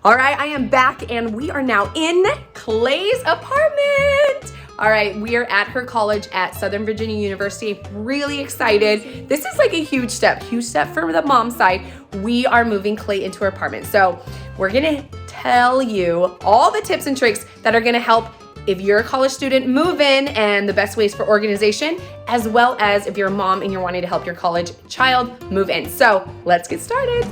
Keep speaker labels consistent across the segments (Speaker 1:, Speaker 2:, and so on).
Speaker 1: All right, I am back and we are now in Clay's apartment. All right, we are at her college at Southern Virginia University. Really excited. This is like a huge step for the mom side. We are moving Clay into her apartment. So we're gonna tell you all the tips and tricks that are gonna help if you're a college student move in and the best ways for organization, as well as if you're a mom and you're wanting to help your college child move in. So let's get started.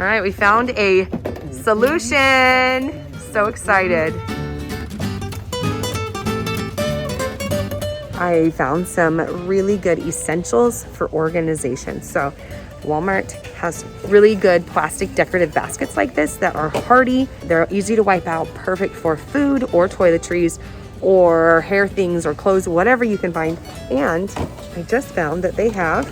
Speaker 1: All right, we found a solution. So excited. I found some really good essentials for organization. So Walmart has really good plastic decorative baskets like this that are hardy. They're easy to wipe out, perfect for food or toiletries or hair things or clothes, whatever you can find. And I just found that they have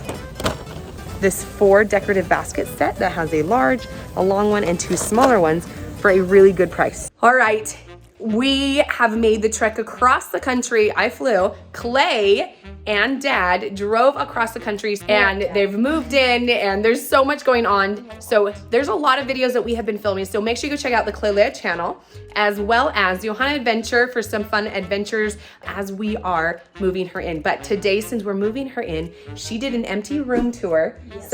Speaker 1: this 4 decorative basket set that has a large, a long one, and 2 smaller ones for a really good price. All right, we have made the trek across the country. I flew. Clay and Dad drove across the country and they've moved in and there's so much going on. So there's a lot of videos that we have been filming. So make sure you go check out the Clay channel, as well as Johanna Adventure for some fun adventures as we are moving her in. But today, since we're moving her in, she did an empty room tour. Yes,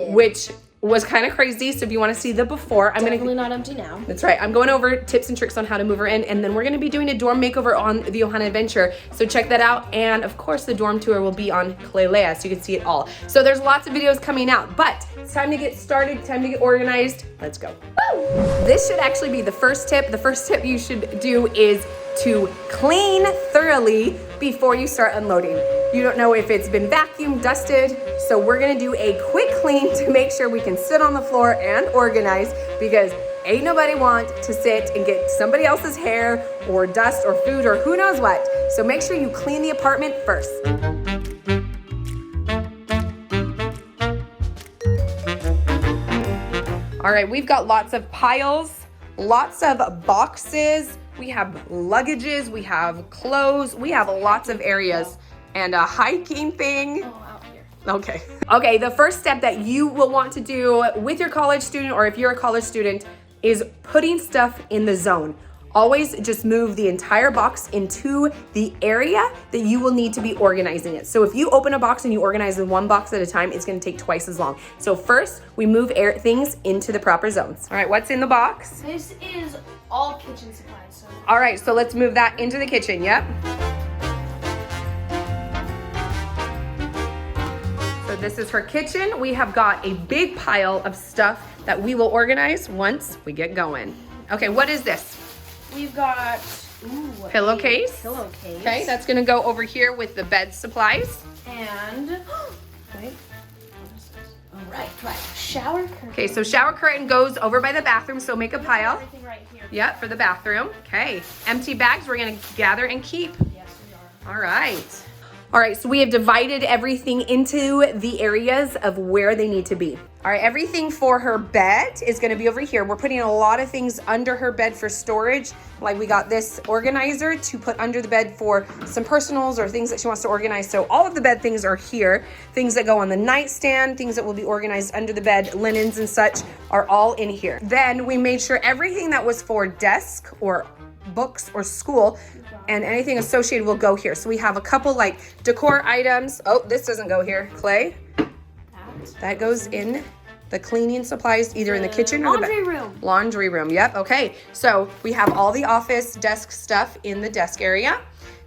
Speaker 1: which was kind of crazy. So if you want to see the before, I'm definitely not empty now. That's right. I'm going over tips and tricks on how to move her in, and then we're going to be doing a dorm makeover on the Johanna Adventure. So check that out. And of course, the dorm tour will be on Clay, so you can see it all. So there's lots of videos coming out, but it's time to get started, time to get organized. Let's go. Woo! This should actually be the first tip. The first tip you should do is to clean thoroughly before you start unloading. You don't know if it's been vacuumed, dusted, so we're gonna do a quick clean to make sure we can sit on the floor and organize, because ain't nobody want to sit and get somebody else's hair or dust or food or who knows what. So make sure you clean the apartment first. All right, we've got lots of piles, lots of boxes. We have luggages, we have clothes, we have lots of areas, and a hiking thing. Oh, out here. Okay. Okay, the first step that you will want to do with your college student, or if you're a college student, is putting stuff in the zone. Always just move the entire box into the area that you will need to be organizing it. So if you open a box and you organize in one box at a time, it's gonna take twice as long. So first, we move things into the proper zones. All right, what's in the box?
Speaker 2: This is all kitchen supplies. So.
Speaker 1: All right, so let's move that into the kitchen, yep. So this is her kitchen. We have got a big pile of stuff that we will organize once we get going. Okay, what is this?
Speaker 2: We've got
Speaker 1: pillowcase.
Speaker 2: Pillowcase.
Speaker 1: Okay, that's gonna go over here with the bed supplies.
Speaker 2: And wait. Right. Shower curtain.
Speaker 1: Okay, so shower curtain goes over by the bathroom, so make a pile.
Speaker 2: Everything right here.
Speaker 1: Yep, for the bathroom. Okay. Empty bags we're gonna gather and keep.
Speaker 2: Yes, we are.
Speaker 1: All right. All right, so we have divided everything into the areas of where they need to be. All right, everything for her bed is gonna be over here. We're putting a lot of things under her bed for storage. Like we got this organizer to put under the bed for some personals or things that she wants to organize. So all of the bed things are here. Things that go on the nightstand, things that will be organized under the bed, linens and such are all in here. Then we made sure everything that was for desk or books or school and anything associated will go here. So we have a couple like decor items. Oh, this doesn't go here. Clay. That goes in the cleaning supplies, either in the kitchen or the
Speaker 2: laundry room.
Speaker 1: Laundry room, yep, okay. So we have all the office desk stuff in the desk area.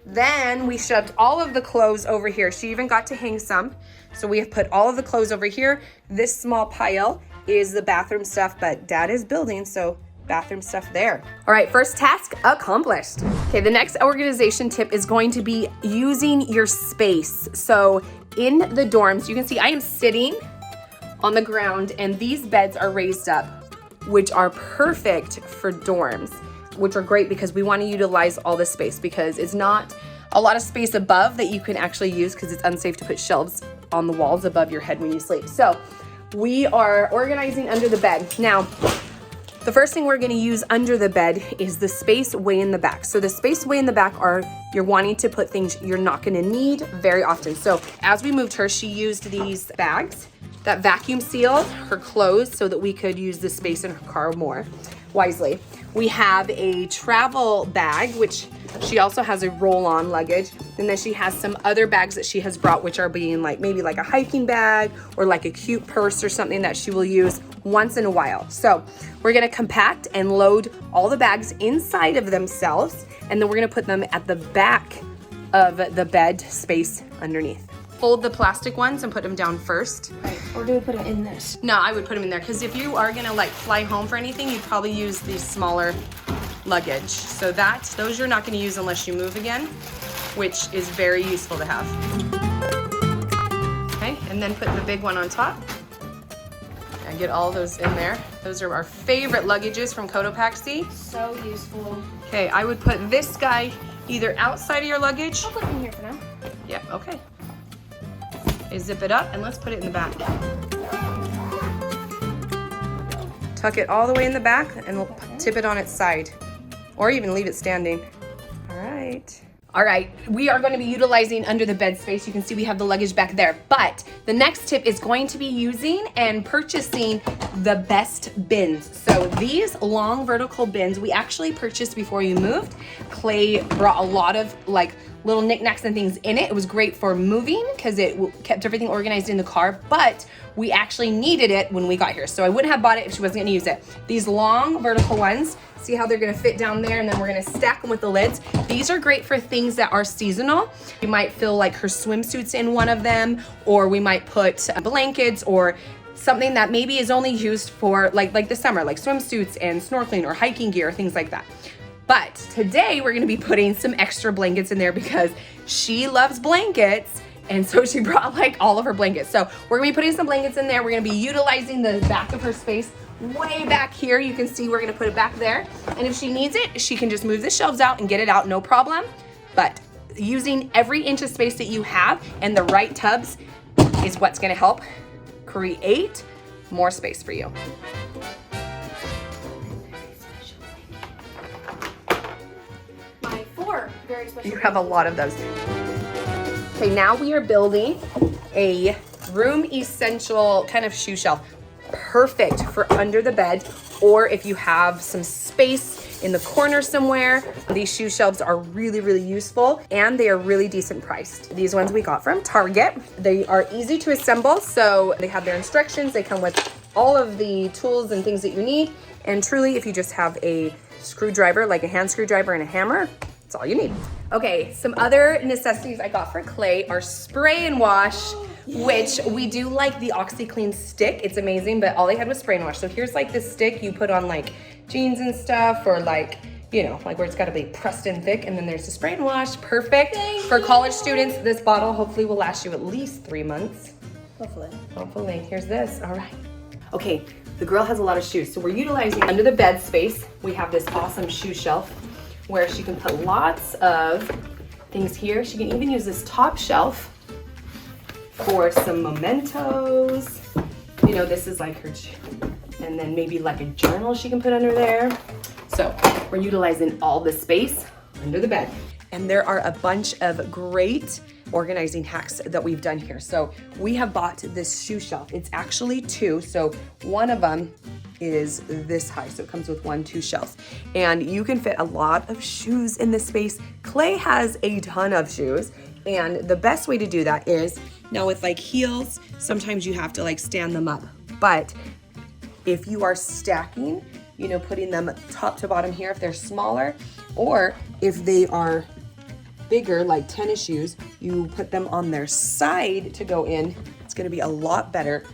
Speaker 1: Then we shoved all of the clothes over here. She even got to hang some. So we have put all of the clothes over here. This small pile is the bathroom stuff, but Dad is building, so bathroom stuff there. All right, first task accomplished. Okay, the next organization tip is going to be using your space. So in the dorms, you can see I am sitting on the ground and these beds are raised up, which are perfect for dorms, which are great because we want to utilize all the space because it's not a lot of space above that you can actually use because it's unsafe to put shelves on the walls above your head when you sleep. So we are organizing under the bed. Now, the first thing we're gonna use under the bed is the space way in the back. So the space way in the back are, you're wanting to put things you're not gonna need very often. So as we moved her, she used these bags that vacuum sealed her clothes so that we could use the space in her car more wisely. We have a travel bag, which she also has a roll-on luggage. And then she has some other bags that she has brought, which are being like maybe like a hiking bag or like a cute purse or something that she will use once in a while. So we're gonna compact and load all the bags inside of themselves, and then we're gonna put them at the back of the bed space underneath. Fold the plastic ones and put them down first.
Speaker 2: Right. Or do we put them in this?
Speaker 1: No, I would put them in there because if you are gonna like fly home for anything, you'd probably use these smaller luggage. So those you're not gonna use unless you move again, which is very useful to have. Okay, and then put the big one on top. And get all those in there. Those are our favorite luggages from Cotopaxi.
Speaker 2: So useful.
Speaker 1: Okay, I would put this guy either outside of your luggage.
Speaker 2: I'll put it in here for now.
Speaker 1: Yeah, okay. Okay, zip it up and let's put it in the back. Tuck it all the way in the back and we'll tip it on its side, or even leave it standing. All right. All right, we are going to be utilizing under the bed space. You can see we have the luggage back there, but the next tip is going to be using and purchasing the best bins. So these long vertical bins, we actually purchased before you moved. Clay brought a lot of like little knickknacks and things in it. It was great for moving because it kept everything organized in the car, but we actually needed it when we got here. So I wouldn't have bought it if she wasn't gonna use it. These long vertical ones, see how they're gonna fit down there, and then we're gonna stack them with the lids. These are great for things that are seasonal. You might feel like her swimsuits in one of them, or we might put blankets or something that maybe is only used for like the summer, like swimsuits and snorkeling or hiking gear, things like that. But today we're gonna be putting some extra blankets in there because she loves blankets, and so she brought like all of her blankets. So we're gonna be putting some blankets in there. We're gonna be utilizing the back of her space way back here. You can see we're gonna put it back there. And if she needs it, she can just move the shelves out and get it out, no problem. But using every inch of space that you have and the right tubs is what's gonna help create more space for you.
Speaker 2: My 4 very special.
Speaker 1: You have a lot of those. Okay, now we are building a room essential kind of shoe shelf. Perfect for under the bed, or if you have some space in the corner somewhere. These shoe shelves are really, really useful, and they are really decent priced. These ones we got from Target. They are easy to assemble, so they have their instructions. They come with all of the tools and things that you need, and truly, if you just have a screwdriver, like a hand screwdriver and a hammer, that's all you need. Okay, some other necessities I got for Clay are spray and wash, which we do like the OxyClean stick. It's amazing, but all they had was spray and wash. So here's like this stick you put on like jeans and stuff, or like, you know, like where it's gotta be pressed in thick. And then there's the spray and wash, perfect. For college students, this bottle hopefully will last you at least 3 months. Hopefully, here's this, all right. Okay, the girl has a lot of shoes. So we're utilizing under the bed space. We have this awesome shoe shelf where she can put lots of things here. She can even use this top shelf for some mementos. You know, this is like her, and then maybe like a journal she can put under there. So we're utilizing all the space under the bed. And there are a bunch of great organizing hacks that we've done here. So we have bought this shoe shelf. It's actually 2. So one of them is this high. So it comes with 1-2 shelves. And you can fit a lot of shoes in this space. Clay has a ton of shoes. And the best way to do that is, now with like heels, sometimes you have to like stand them up. But if you are stacking, you know, putting them top to bottom here if they're smaller, or if they are bigger, like tennis shoes, you put them on their side to go in. It's gonna be a lot better.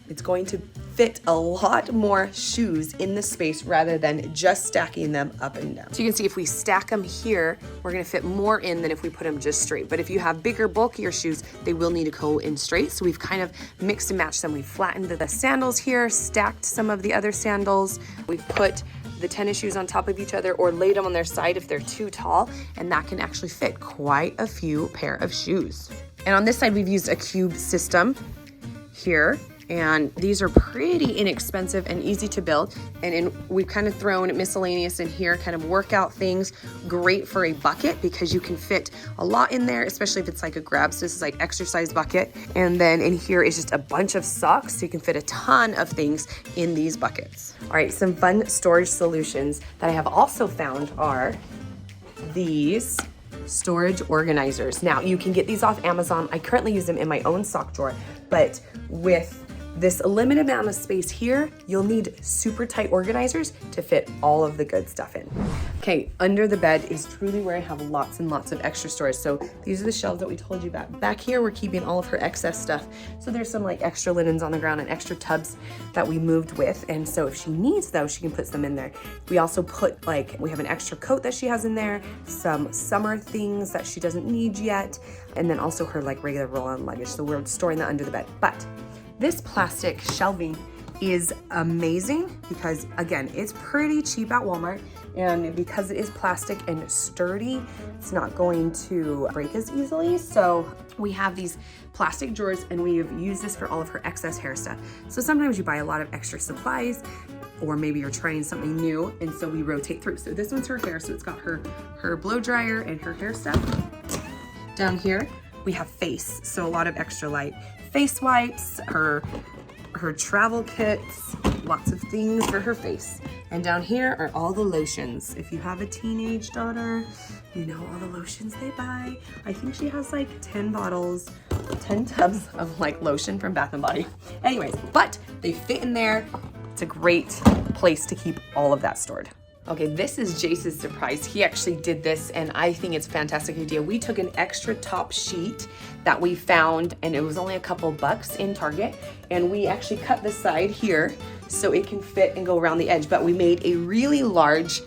Speaker 1: It's going to fit a lot more shoes in the space rather than just stacking them up and down. So you can see if we stack them here, we're gonna fit more in than if we put them just straight. But if you have bigger, bulkier shoes, they will need to go in straight. So we've kind of mixed and matched them. We've flattened the sandals here, stacked some of the other sandals. We've put the tennis shoes on top of each other or laid them on their side if they're too tall, and that can actually fit quite a few pair of shoes. And on this side, we've used a cube system here, And these are pretty inexpensive and easy to build. And we've kind of thrown miscellaneous in here, kind of workout things. Great for a bucket because you can fit a lot in there, especially if it's like a grab. So this is like exercise bucket. And then in here is just a bunch of socks. So you can fit a ton of things in these buckets. All right, some fun storage solutions that I have also found are these storage organizers. Now you can get these off Amazon. I currently use them in my own sock drawer, but with this limited amount of space here, you'll need super tight organizers to fit all of the good stuff in. Okay, under the bed is truly where I have lots and lots of extra storage. So these are the shelves that we told you about. Back here, we're keeping all of her excess stuff. So there's some like extra linens on the ground and extra tubs that we moved with. And so if she needs those, she can put them in there. We also put we have an extra coat that she has in there, some summer things that she doesn't need yet, and then also her like regular roll-on luggage. So we're storing that under the bed. But this plastic shelving is amazing because, again, it's pretty cheap at Walmart, and because it is plastic and sturdy, it's not going to break as easily. So we have these plastic drawers, and we have used this for all of her excess hair stuff. So sometimes you buy a lot of extra supplies, or maybe you're trying something new, and so we rotate through. So this one's her hair, so it's got her blow dryer and her hair stuff. Down here, we have face, so a lot of extra light face wipes, her travel kits, lots of things for her face. And down here are all the lotions. If you have a teenage daughter, you know all the lotions they buy. I think she has like 10 bottles, 10 tubs of like lotion from Bath & Body. Anyways, but they fit in there. It's a great place to keep all of that stored. Okay, this is Jace's surprise. He actually did this, and I think it's a fantastic idea. We took an extra top sheet that we found, and it was only a couple bucks in Target, and we actually cut the side here so it can fit and go around the edge, but we made a really large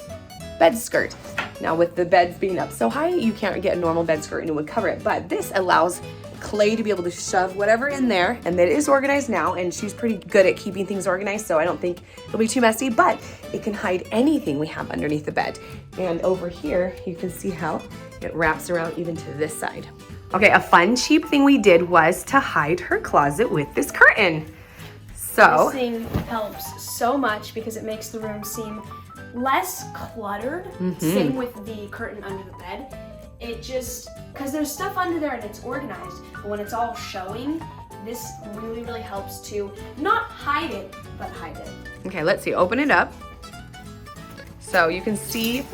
Speaker 1: bed skirt. Now with the beds being up so high, you can't get a normal bed skirt and it would cover it, but this allows Clay to be able to shove whatever in there, and it is organized now, and she's pretty good at keeping things organized, so I don't think it'll be too messy, but it can hide anything we have underneath the bed. And over here, you can see how it wraps around even to this side. Okay, a fun, cheap thing we did was to hide her closet with this curtain. So
Speaker 2: this thing helps so much because it makes the room seem less cluttered. Same with the curtain under the bed. It just, because there's stuff under there and it's organized, but when it's all showing, this really, really helps to not hide it, but hide it.
Speaker 1: Okay, let's see, open it up. So you can see,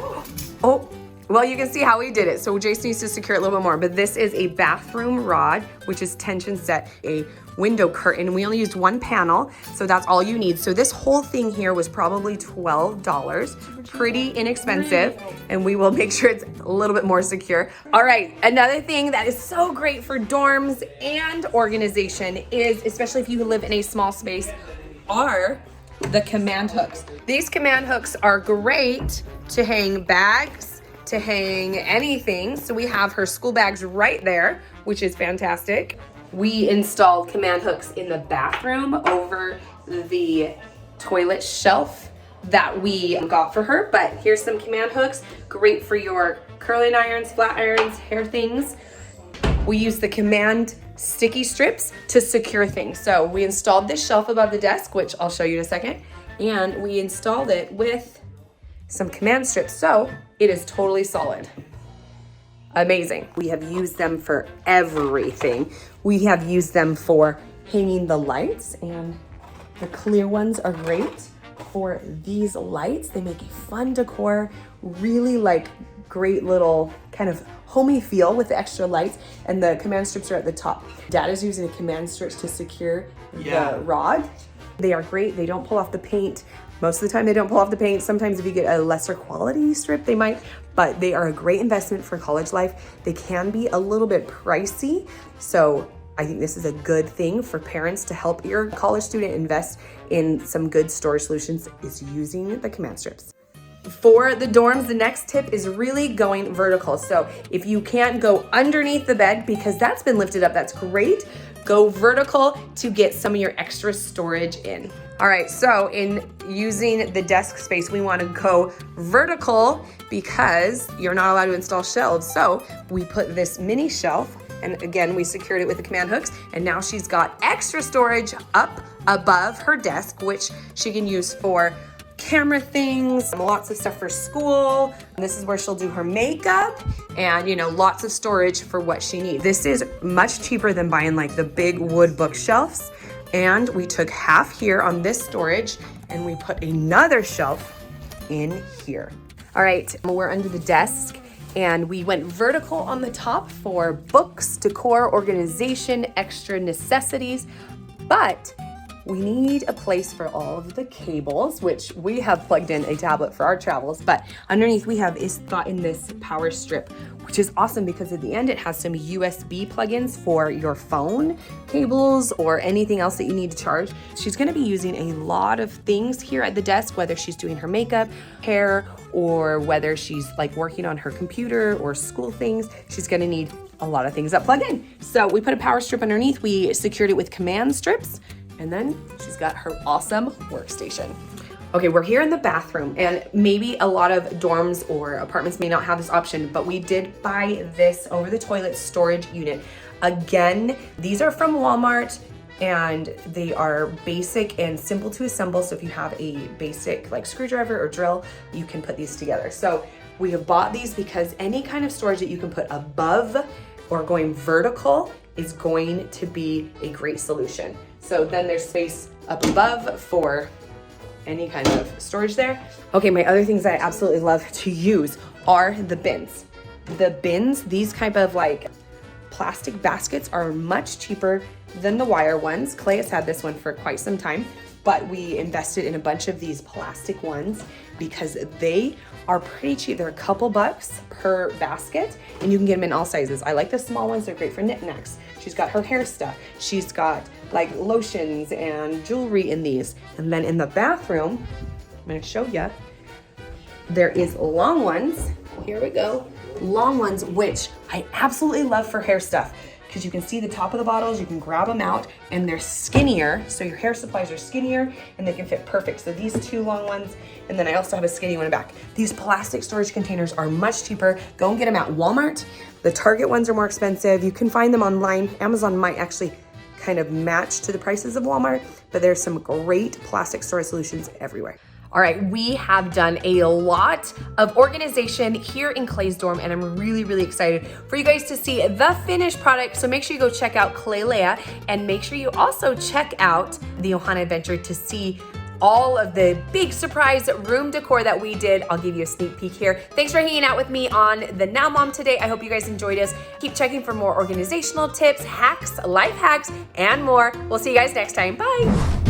Speaker 1: well, you can see how we did it. So Jace needs to secure it a little bit more, but this is a bathroom rod, which is tension set, a window curtain. We only used one panel, so that's all you need. So this whole thing here was probably $12, pretty inexpensive, and we will make sure it's a little bit more secure. All right, another thing that is so great for dorms and organization is, especially if you live in a small space, are the command hooks. These command hooks are great to hang bags, to hang anything. So we have her school bags right there, which is fantastic. We installed command hooks in the bathroom over the toilet shelf that we got for her, but here's some command hooks, great for your curling irons, flat irons, hair things. We use the command sticky strips to secure things. So we installed this shelf above the desk, which I'll show you in a second, and we installed it with some command strips, so it is totally solid. Amazing. We have used them for everything. We have used them for hanging the lights, and the clear ones are great for these lights. They make a fun decor, really like great little kind of homey feel with the extra lights, and the command strips are at the top. Dad is using the command strips to secure the rod. They are great. They don't pull off the paint. Most of the time they don't pull off the paint. Sometimes if you get a lesser quality strip, they might, but they are a great investment for college life. They can be a little bit pricey. So I think this is a good thing for parents to help your college student invest in some good storage solutions, is using the command strips. For the dorms, the next tip is really going vertical. So if you can't go underneath the bed because that's been lifted up, that's great. Go vertical to get some of your extra storage in. All right, so in using the desk space, we want to go vertical because you're not allowed to install shelves. So we put this mini shelf And again, we secured it with the command hooks. And now she's got extra storage up above her desk, which she can use for camera things, lots of stuff for school. This is where she'll do her makeup and, you know, lots of storage for what she needs. This is much cheaper than buying like the big wood bookshelves. And we took half here on this storage and we put another shelf in here. All right, we're under the desk and we went vertical on the top for books, decor, organization, extra necessities, but we need a place for all of the cables, which we have plugged in a tablet for our travels, but underneath we have is thought in this power strip, which is awesome because at the end it has some USB plugins for your phone cables or anything else that you need to charge. She's gonna be using a lot of things here at the desk, whether she's doing her makeup, hair, or whether she's like working on her computer or school things. She's gonna need a lot of things that plug in. So we put a power strip underneath, we secured it with command strips, and then she's got her awesome workstation. Okay, we're here in the bathroom, and maybe a lot of dorms or apartments may not have this option, but we did buy this over the toilet storage unit. Again, these are from Walmart, and they are basic and simple to assemble. So if you have a basic like screwdriver or drill, you can put these together. So we have bought these because any kind of storage that you can put above or going vertical is going to be a great solution. So then there's space up above for any kind of storage there. Okay, my other things I absolutely love to use are the bins. The bins, these type of like plastic baskets are much cheaper than the wire ones. Clay has had this one for quite some time, but we invested in a bunch of these plastic ones because they are pretty cheap. They're a couple bucks per basket and you can get them in all sizes. I like the small ones, they're great for knickknacks. She's got her hair stuff. She's got like lotions and jewelry in these. And then in the bathroom, I'm gonna show you, there is long ones. Here we go. Long ones, which I absolutely love for hair stuff because you can see the top of the bottles, you can grab them out and they're skinnier. So your hair supplies are skinnier and they can fit perfect. So these two long ones, and then I also have a skinny one back. These plastic storage containers are much cheaper. Go and get them at Walmart. The Target ones are more expensive. You can find them online. Amazon might actually kind of match to the prices of Walmart, but there's some great plastic storage solutions everywhere. All right, we have done a lot of organization here in Clay's dorm, and I'm really, really excited for you guys to see the finished product. So make sure you go check out Clay Leia, and make sure you also check out the Ohana Adventure to see all of the big surprise room decor that we did. I'll give you a sneak peek here. Thanks for hanging out with me on the Now Mom today. I hope you guys enjoyed us. Keep checking for more organizational tips, hacks, life hacks, and more. We'll see you guys next time. Bye.